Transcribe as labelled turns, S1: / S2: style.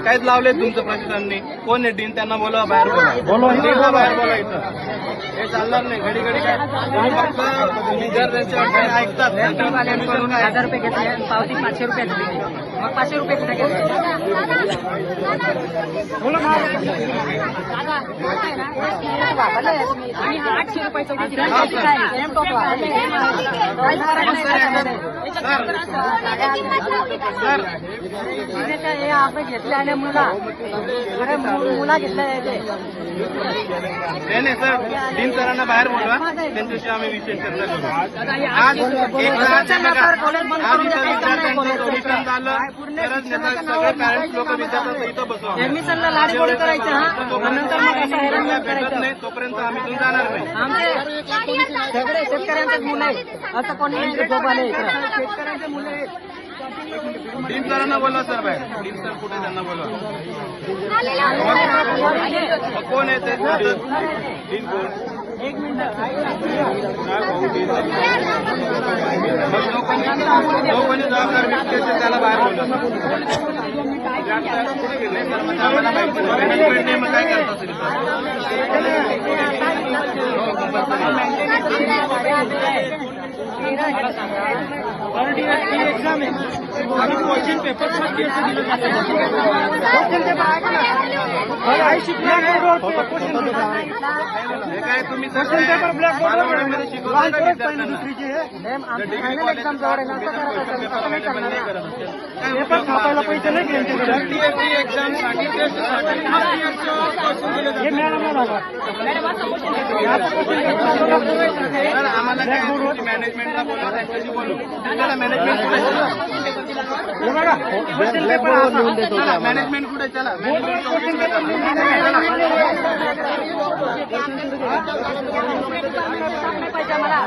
S1: काहीच लावले तुमचं प्रशासनाने. कोण आहे डीन? त्यांना बोलवा, बाहेर बोला. डीनला बाहेर बोला. इथं हे चालणार नाही. घडी घडी काय तुम्ही फक्त विद्यार्थ्यांच्या अडचणी ऐकतात.
S2: 1000 रुपये घेतले, पावती 500 रुपये घेतली. मग 500 रुपये कुठे घेतले? आणि 800 रुपये चौकशी हे आपण घेतले आणि मुला घेतले.
S1: नाही सर, डीन सरांना बाहेर बोलवा. त्यांच्याशी आम्ही विषय चर्चा करू. आज एक सोल्युशन झालं. सगळे पॅरेंट्स लोक विद्यार्थ्यांना इथं बसवा.
S2: ऍडमिशनला लाडगोड करायचं हा, नंतर मग असं हैराण करायचं
S1: नाही. तोपर्यंत आम्ही इथून जाणार नाही.
S2: आमचे सगळे शेतकऱ्यांचेच मुलं आहेत. असं कोणी जॉब आले शेतकऱ्यांचे मुलं आहेत.
S1: डीन सरांना बोलवा सर बाहेर. डीन सर कुठे? त्यांना बोलवा. कोण आहे ते? डीन कोण?
S2: एक मिनिट.
S1: कोणी जबाबदार व्यक्ती असेल त्याला बाहेर बोलवा. आम्हाला माहिती मॅनेजमेंटने मग काय करत असेल एक्झाम आहे. क्वेश्चन पेपर काय तुम्ही क्वेश्चन पेपर ब्लॅक बोर्डवर पेपर छापायला पैसे नाही घ्यायचे. एक्झाम आम्हाला मॅनेजमेंटला बोलवा. त्यांच्याशी बोलू. चला मॅनेजमेंट मॅनेजमेंट कुठे? चला
S2: मला